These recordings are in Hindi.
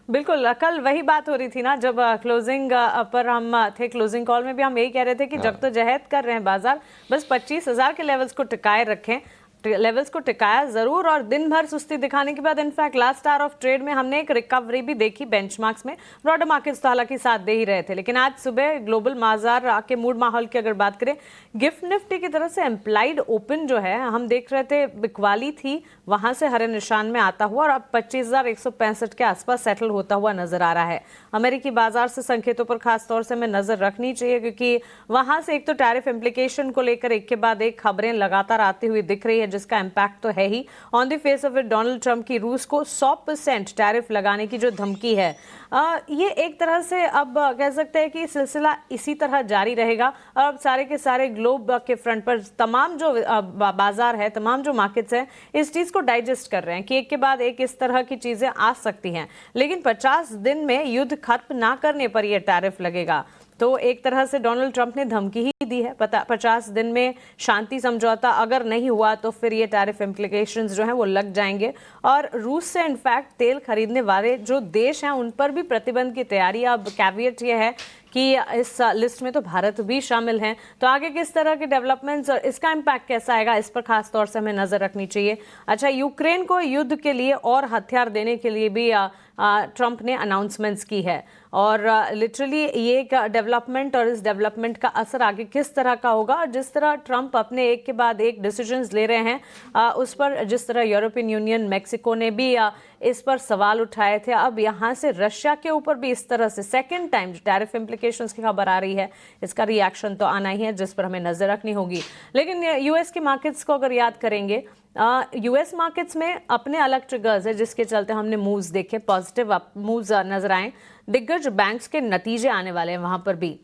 बिल्कुल, कल वही बात हो रही थी ना, जब क्लोजिंग पर हम थे, क्लोजिंग कॉल में भी हम यही कह रहे थे कि जद्दोजहद कर रहे हैं बाजार, बस 25,000 के लेवल्स को टिकाए रखें, लेवल्स को टिकाया जरूर। और दिन भर सुस्ती दिखाने के बाद in fact last hour of trade में हमने एक रिकवरी भी देखी बेंचमार्क्स में। ब्रॉडर मार्केट्स तो हालांकि साथ दे ही रहे थे, लेकिन आज सुबह ग्लोबल बाजार के मूड माहौल की अगर बात करें, गिफ्ट निफ्टी की तरफ से एम्प्लाइड ओपन जो है हम देख रहे थे बिकवाली थी, वहां से हरे निशान में आता हुआ और अब 25,165 के आसपास सेटल होता हुआ नजर आ रहा है। अमेरिकी बाजार से संकेतों पर खासतौर से हमें नजर रखनी चाहिए, क्योंकि वहां से एक तो टैरिफ इंप्लीकेशन को लेकर एक के बाद एक खबरें लगातार आती हुई दिख रही है, जिसका इंपैक्ट तो है ही। On the face of it Donald Trump की रूस को 100% टैरिफ लगाने की जो धमकी है, ये एक तरह से अब कह सकते हैं कि सिलसिला इसी तरह जारी रहेगा। और अब सारे के सारे ग्लोब के फ्रंट पर तमाम जो बाजार है, तमाम जो मार्केट्स हैं, इस चीज को डाइजेस्ट कर रहे हैं कि एक के बाद एक इस तरह की चीजें आ सकती हैं। लेकिन 50 दिन में युद्ध खत्म ना करने पर यह टैरिफ लगेगा, तो एक तरह से डोनाल्ड ट्रंप ने धमकी ही दी है। 50 दिन में शांति समझौता अगर नहीं हुआ तो फिर ये टैरिफ इम्प्लीकेशंस जो हैं वो लग जाएंगे। और रूस से इनफैक्ट तेल खरीदने वाले जो देश हैं उन पर भी प्रतिबंध की तैयारी। अब कैविएट ये है कि इस लिस्ट में तो भारत भी शामिल हैं। तो आगे किस तरह के डेवलपमेंट्स और इसका इम्पैक्ट कैसा आएगा, इस पर खास तौर से हमें नजर रखनी चाहिए। अच्छा, यूक्रेन को युद्ध के लिए और हथियार देने के लिए भी ट्रंप ने अनाउंसमेंट्स की है। और लिटरली ये एक डेवलपमेंट और इस डेवलपमेंट का असर आगे किस तरह का होगा, और जिस तरह ट्रंप अपने एक के बाद एक डिसीजंस ले रहे हैं, उस पर जिस तरह यूरोपियन यूनियन, मेक्सिको ने भी इस पर सवाल उठाए थे, अब यहाँ से रशिया के ऊपर भी इस तरह से सेकेंड टाइम टैरिफ इम्प्लीकेशंस की खबर आ रही है, इसका रिएक्शन तो आना ही है, जिस पर हमें नजर रखनी होगी। लेकिन यूएस के मार्केट्स को अगर याद करेंगे, यूएस मार्केट्स में अपने अलग ट्रिगर्स है जिसके चलते हमने मूव्स देखे, पॉजिटिव मूव्स नजर आए। दिग्गज बैंक्स के नतीजे आने वाले हैं वहां पर भी।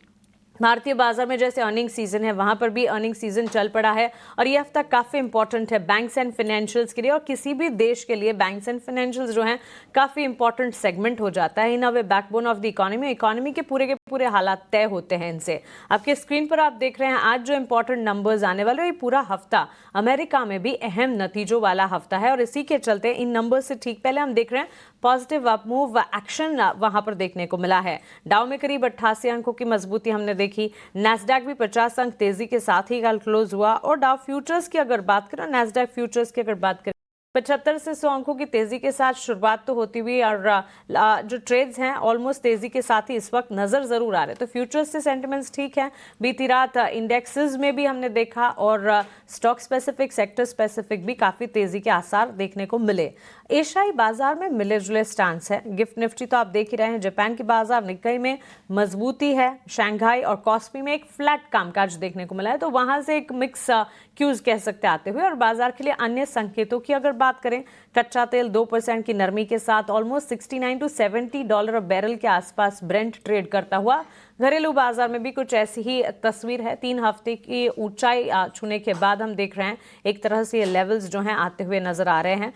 भारतीय बाजार में जैसे अर्निंग सीजन है, वहां पर भी अर्निंग सीजन चल पड़ा है और ये हफ्ता काफी इंपॉर्टेंट है बैंक्स एंड फाइनेंशियल्स के लिए। और किसी भी देश के लिए बैंक्स एंड फाइनेंशियल्स जो हैं काफी इंपॉर्टेंट सेगमेंट हो जाता है। इन वे बैकबोन ऑफ द इकोनॉमी के पूरे हालात तय होते हैं इनसे। आपके स्क्रीन पर आप देख रहे हैं आज जो इंपॉर्टेंट नंबर्स आने वाले, ये पूरा हफ्ता अमेरिका में भी अहम नतीजों वाला हफ्ता है। और इसी के चलते इन नंबर से ठीक पहले हम देख रहे हैं पॉजिटिव अपमूव एक्शन वहां पर देखने को मिला है। डाउ में करीब 88 अंकों की मजबूती हमने देखी। नैस्डैक भी 50 अंक तेजी के साथ ही कल क्लोज हुआ। और डाउ फ्यूचर्स की अगर बात करें, नैस्डैक फ्यूचर्स की अगर बात करें, 75 से 100 अंकों की तेजी के साथ शुरुआत तो होती हुई और जो ट्रेड्स हैं ऑलमोस्ट तेजी के साथ ही इस वक्त नजर जरूर आ रहे हैं। तो फ्यूचर्स से सेंटिमेंट्स ठीक है। बीती रात इंडेक्सेस में भी हमने देखा और स्टॉक स्पेसिफिक, सेक्टर स्पेसिफिक भी काफी तेजी के आसार देखने को मिले। एशियाई बाजार में मिले जुले स्टांस है। गिफ्ट निफ्टी तो आप देख ही रहे हैं। जापान की बाजार निक्केई में मजबूती है। शंघाई और कॉस्पी में एक फ्लैट कामकाज देखने को मिला है, तो वहां से एक मिक्स क्यूज कह सकते आते हुए। और बाजार के लिए अन्य संकेतों की अगर बात करें, कच्चा तेल 2% की नरमी के साथ ऑलमोस्ट $69 to $70 बैरल के आसपास ब्रेंट ट्रेड करता हुआ। घरेलू बाजार में भी कुछ ऐसी ही तस्वीर है। 3 हफ्ते की ऊंचाई छूने के बाद हम देख रहे हैं एक तरह से ये लेवल्स जो हैं आते हुए नजर आ रहे हैं।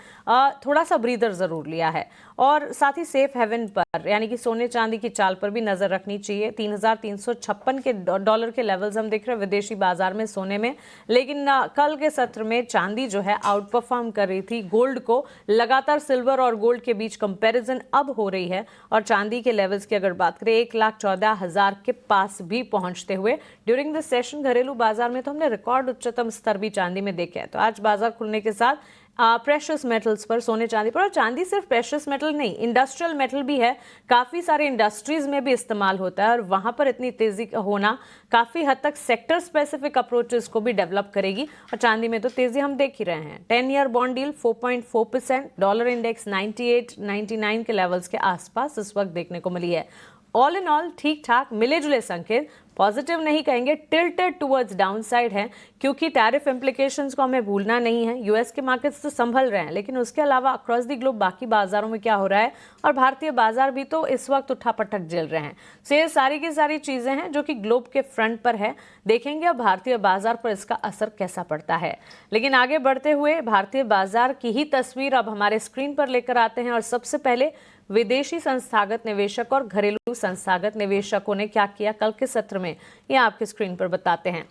थोड़ा सा ब्रीदर जरूर लिया है। और साथ ही सेफ हेवन पर यानी कि सोने चांदी की चाल पर भी नजर रखनी चाहिए। 3,356 के डॉलर के लेवल्स हम देख रहे हैं विदेशी बाजार में सोने में। लेकिन कल के सत्र में चांदी जो है आउट परफॉर्म कर रही थी गोल्ड को। लगातार सिल्वर और गोल्ड के बीच कंपैरिजन अब हो रही है और चांदी के लेवल्स की अगर बात करें 1,14,000 के पास भी पहुंचते हुए ड्यूरिंग दिस सेशन। घरेलू बाजार में तो हमने रिकॉर्ड उच्चतम स्तर भी चांदी में देखे हैं। तो आज बाजार खुलने के साथ प्रेशियस मेटल्स पर, सोने चांदी पर, और चांदी सिर्फ प्रेशियस मेटल नहीं, इंडस्ट्रियल मेटल भी है। काफी सारे इंडस्ट्रीज में भी इस्तेमाल होता है और वहां पर इतनी तेजी होना काफी हद तक सेक्टर स्पेसिफिक अप्रोचेस को भी डेवलप करेगी। और चांदी में तो तेजी हम देख ही रहे हैं। 10 year bond deal 4.4%, dollar index 98-99 के लेवल्स के आसपास इस वक्त देखने को मिली है। ऑल इन ऑल ठीक ठाक मिले जुले संकेत, पॉजिटिव नहीं कहेंगे, टिल्टेड टुवर्ड्स डाउनसाइड है, क्योंकि टैरिफ इंप्लीकेशंस को हमें भूलना नहीं है। यूएस के मार्केट्स तो संभल रहे हैं, लेकिन उसके अलावा अक्रॉस द ग्लोब बाकी बाजारों में क्या हो रहा है, और भारतीय बाजार भी तो इस वक्त उठापटक झेल रहे हैं। सो ये सारी की सारी चीजें हैं जो कि ग्लोब के फ्रंट पर है। देखेंगे अब भारतीय बाजार पर इसका असर कैसा पड़ता है। लेकिन आगे बढ़ते हुए भारतीय बाजार की ही तस्वीर अब हमारे स्क्रीन पर लेकर आते हैं। और सबसे पहले विदेशी संस्थागत निवेशक और घरेलू संस्थागत निवेशकों ने क्या किया कल के सत्र में, ये आपके स्क्रीन पर बताते हैं।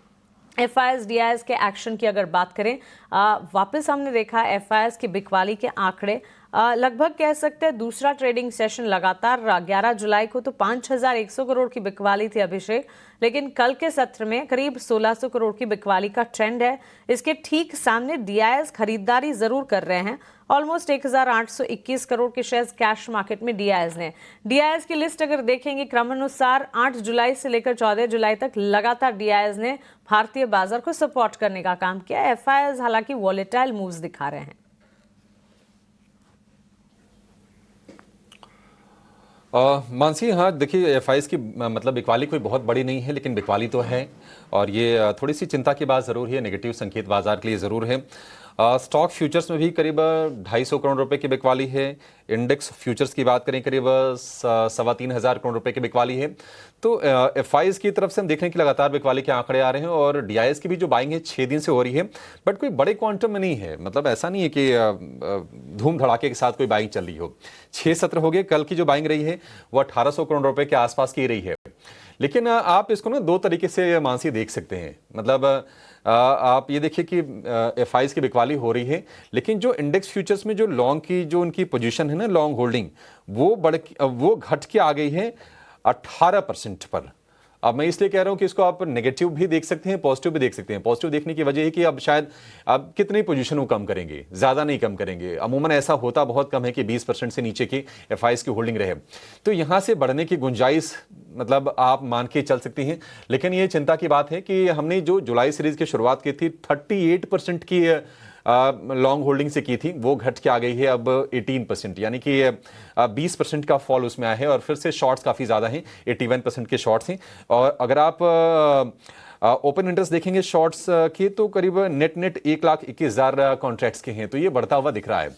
FIS DIS के एक्शन की अगर बात करें, वापस हमने देखा FIS की बिकवाली के आंकड़े लगभग कह सकते हैं दूसरा ट्रेडिंग सेशन लगातार 11 जुलाई को तो 5,100 करोड़ की बिकवाली थी अभिषेक, लेकिन कल के सत्र में करीब 1,600 करोड़ की बिकवाली का ट्रेंड है। इसके ठीक सामने डीआईएस खरीदारी जरूर कर रहे हैं। ऑलमोस्ट 1,821 करोड़ के शेयर्स कैश मार्केट में डीआईएस ने। डीआईएस की लिस्ट अगर देखेंगे क्रमानुसार 8 जुलाई से लेकर 14 जुलाई तक लगातार डीआईएस ने भारतीय बाजार को सपोर्ट करने का काम किया। एफआईआईज हालांकि वॉलेटाइल मूव्स दिखा रहे हैं। मानसी, हाँ देखिए, एफआईआईज की मतलब बिकवाली कोई बहुत बड़ी नहीं है, लेकिन बिकवाली तो है और ये थोड़ी सी चिंता की बात ज़रूर है, नेगेटिव संकेत बाजार के लिए ज़रूर है। स्टॉक फ्यूचर्स में भी करीब 250 करोड़ रुपए की बिकवाली है। इंडेक्स फ्यूचर्स की बात करें करीब 3,2500 करोड़ रुपए की बिकवाली है। तो एफआईआईज की तरफ से हम देख रहे हैं कि लगातार बिकवाली के आंकड़े आ रहे हैं और डीआईएस की भी जो बाइंग है 6 दिन से हो रही है, बट कोई बड़े क्वांटम में नहीं है। मतलब ऐसा नहीं है कि धूम धड़ाके के साथ कोई बाइंग चल रही हो। 6 सत्र हो गए, कल की जो बाइंग रही है वो 1800 करोड़ रुपए के आसपास की रही है। लेकिन आप इसको ना दो तरीके से मानसी देख सकते हैं। मतलब आप ये देखिए कि एफआईआईज की बिकवाली हो रही है, लेकिन जो इंडेक्स फ्यूचर्स में जो लॉन्ग की जो उनकी पोजीशन है ना, लॉन्ग होल्डिंग, वो घट के आ गई है 18% पर। अब मैं इसलिए कह रहा हूं कि इसको आप नेगेटिव भी देख सकते हैं, पॉजिटिव भी देख सकते हैं। पॉजिटिव देखने की वजह है कि अब शायद अब कितनी पोजीशन वो कम करेंगे, ज्यादा नहीं कम करेंगे। अमूमन ऐसा होता बहुत कम है कि 20% से नीचे की एफआईआईज की होल्डिंग रहे, तो यहां से बढ़ने की गुंजाइश मतलब आप मान के चल सकती हैं। लेकिन ये चिंता की बात है कि हमने जो जुलाई सीरीज की शुरुआत की थी 38% की लॉन्ग होल्डिंग से की थी, वो घट के आ गई है अब 18%, यानी कि 20% का फॉल उसमें आया है। और फिर से शॉर्ट्स काफ़ी ज़्यादा हैं, 81% के शॉर्ट्स हैं। और अगर आप ओपन इंटरेस्ट देखेंगे शॉर्ट्स की तो करीब नेट 1,21,000 कॉन्ट्रैक्ट्स के हैं, तो ये बढ़ता हुआ दिख रहा है।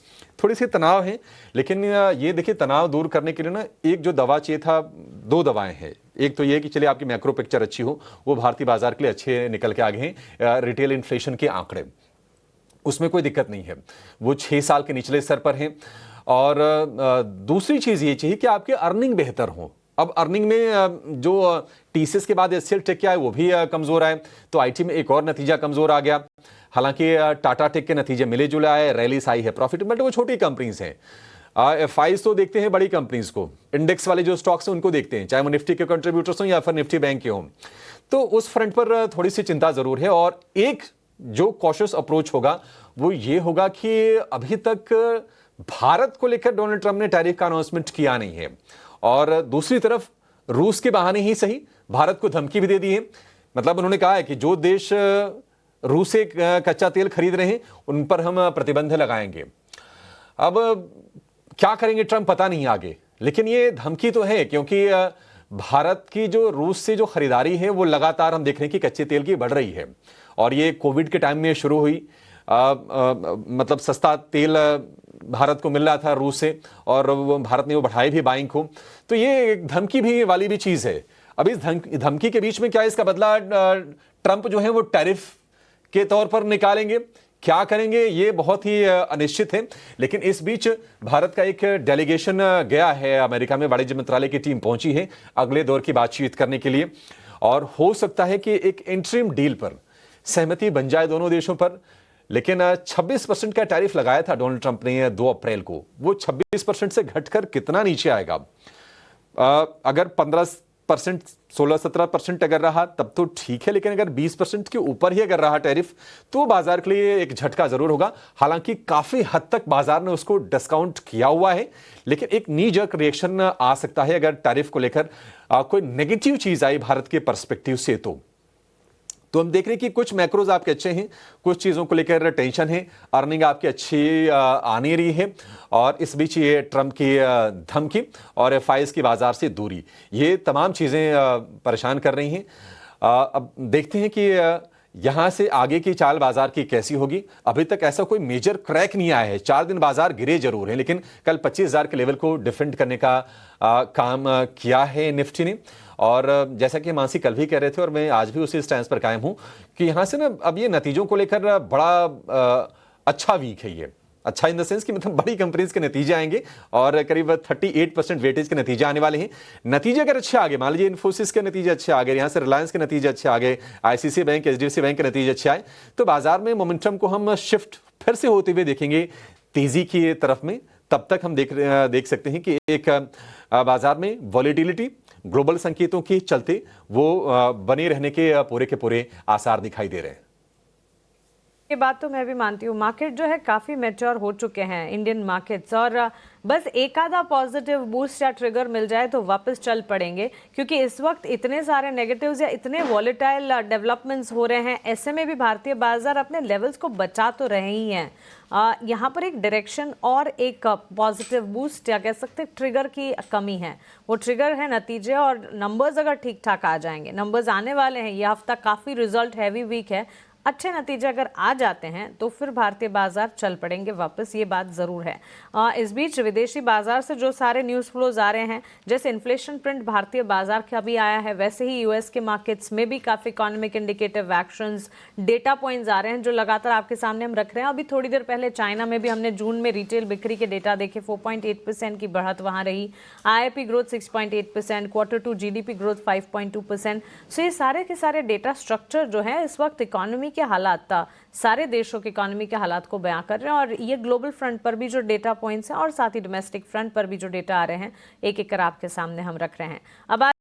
थोड़ी सी तनाव है, लेकिन ये देखिए तनाव दूर करने के लिए ना एक जो दवा चाहिए था, 2 दवाएं हैं। एक तो ये कि चलिए आपकी मैक्रो पिक्चर अच्छी हो, वो भारतीय बाजार के लिए अच्छे निकल के आगे हैं। रिटेल इन्फ्लेशन के आंकड़े, उसमें कोई दिक्कत नहीं है, वो 6 साल के निचले स्तर पर हैं। और दूसरी चीज ये चाहिए कि आपके अर्निंग बेहतर हो। अब अर्निंग में जो टीसीएस के बाद एचसीएल टेक क्या है वो भी कमजोर आए, तो आईटी में एक और नतीजा कमजोर आ गया। हालांकि टाटा टेक के नतीजे मिले जुले आए, रैलीस आई है प्रॉफिट, बट वो छोटी कंपनीज हैं। एफआईआईज तो देखते हैं बड़ी कंपनीज को, इंडेक्स वाले जो स्टॉक्स हैं उनको देखते हैं, चाहे वो निफ्टी के कंट्रीब्यूटर्स हों या फिर निफ्टी बैंक के हों। तो उस फ्रंट पर थोड़ी सी चिंता जरूर है। और एक जो कॉशियस अप्रोच होगा वो ये होगा कि अभी तक भारत को लेकर डोनाल्ड ट्रंप ने टैरिफ का अनाउंसमेंट किया नहीं है, और दूसरी तरफ रूस के बहाने ही सही भारत को धमकी भी दे दी है। मतलब उन्होंने कहा है कि जो देश रूस से कच्चा तेल खरीद रहे हैं उन पर हम प्रतिबंध लगाएंगे। अब क्या करेंगे ट्रंप पता नहीं आगे, लेकिन ये धमकी तो है, क्योंकि भारत की जो रूस से जो खरीदारी है वो लगातार हम देख रहे हैं कि कच्चे तेल की बढ़ रही है। और ये कोविड के टाइम में शुरू हुई, मतलब सस्ता तेल भारत को मिल रहा था रूस से, और भारत ने वो बढ़ाई भी बाइंग को। तो ये एक धमकी भी वाली भी चीज है। अब इस धमकी के बीच में क्या इसका बदला ट्रंप जो है वो टैरिफ के तौर पर निकालेंगे, क्या करेंगे ये बहुत ही अनिश्चित है। लेकिन इस बीच भारत का एक डेलीगेशन गया है अमेरिका में, वाणिज्य मंत्रालय की टीम पहुंची है अगले दौर की बातचीत करने के लिए, और हो सकता है कि एक इंटरिम डील पर सहमति बन जाए दोनों देशों पर। लेकिन 26% का टैरिफ लगाया था डोनाल्ड ट्रंप ने 2 अप्रैल को, वो 26% से घटकर कितना नीचे आएगा? अगर 15%, 16-17% अगर रहा तब तो ठीक है, लेकिन अगर 20% के ऊपर ही अगर रहा टैरिफ तो बाजार के लिए एक झटका जरूर होगा। हालांकि काफी हद तक बाजार ने उसको डिस्काउंट किया हुआ है, लेकिन एक नी जर्क रिएक्शन आ सकता है अगर टैरिफ को लेकर कोई नेगेटिव चीज आई भारत के पर्सपेक्टिव से। तो हम देख रहे हैं कि कुछ मैक्रोज आपके अच्छे हैं, कुछ चीजों को लेकर टेंशन है, अर्निंग आपकी अच्छी आने रही है, और इस बीच ये ट्रंप की धमकी और एफआईआईज की बाजार से दूरी, ये तमाम चीजें परेशान कर रही हैं। अब देखते हैं कि यहां से आगे की चाल बाजार की कैसी होगी। अभी तक ऐसा कोई मेजर क्रैक नहीं आया है, 4 दिन बाजार गिरे जरूर हैं, लेकिन कल 25,000 के लेवल को डिफेंड करने का काम किया है निफ्टी ने। और जैसा कि मानसी कल भी कह रहे थे और मैं आज भी उसी स्टैंस पर कायम हूं कि यहां से ना अब ये नतीजों को लेकर बड़ा अच्छा वीक है ये। अच्छा इन द सेंस कि मतलब बड़ी कंपनीज के नतीजे आएंगे और करीब 38% वेटेज के नतीजे आने वाले हैं। नतीजे अगर अच्छे आ गए, मान लीजिए इन्फोसिस के नतीजे अच्छे आ गए, यहां से रिलायंस के नतीजे अच्छे आ गए, आईसीआईसीआई बैंक, एचडीएफसी बैंक के नतीजे अच्छे आए, तो बाजार में मोमेंटम को हम शिफ्ट फिर से होते हुए देखेंगे तेजी की तरफ में। तब तक हम देख सकते हैं कि एक बाजार में वॉलेटिलिटी ग्लोबल संकेतों के चलते वो बने रहने के पूरे आसार दिखाई दे रहे हैं। ये बात तो मैं भी मानती हूँ। मार्केट जो है काफ़ी मैच्योर हो चुके हैं इंडियन मार्केट्स, और बस एक आधा पॉजिटिव बूस्ट या ट्रिगर मिल जाए तो वापस चल पड़ेंगे, क्योंकि इस वक्त इतने सारे नेगेटिव्स या इतने वॉलेटाइल डेवलपमेंट्स हो रहे हैं। ऐसे में भी भारतीय बाजार अपने लेवल्स को बचा तो रहे ही हैं। यहाँ पर एक डायरेक्शन और एक पॉजिटिव बूस्ट या कह सकते हैं ट्रिगर की कमी है। वो ट्रिगर है नतीजे, और नंबर्स अगर ठीक ठाक आ जाएंगे, नंबर्स आने वाले हैं। ये हफ्ता काफ़ी रिजल्ट हैवी वीक है, अच्छे नतीजे अगर आ जाते हैं तो फिर भारतीय बाजार चल पड़ेंगे वापस, ये बात ज़रूर है। इस बीच विदेशी बाजार से जो सारे न्यूज़ फ्लोज आ रहे हैं, जैसे इन्फ्लेशन प्रिंट भारतीय बाजार का भी आया है, वैसे ही यूएस के मार्केट्स में भी काफ़ी economic indicative actions, data points आ रहे हैं जो लगातार आपके सामने हम रख रहे हैं। अभी थोड़ी देर पहले चाइना में भी हमने जून में रिटेल बिक्री के डेटा देखे, 4.8% की बढ़त वहाँ रही। IIP growth 6.8%, Q2 GDP growth 5.2%। सो ये सारे के सारे डेटा स्ट्रक्चर जो है इस वक्त इकोनॉमी के हालात, सारे देशों की इकोनॉमी के हालात को बयां कर रहे हैं। और ये ग्लोबल फ्रंट पर भी जो डेटा पॉइंट्स हैं और साथ ही डोमेस्टिक फ्रंट पर भी जो डेटा आ रहे हैं, एक एक कर आपके सामने हम रख रहे हैं। अब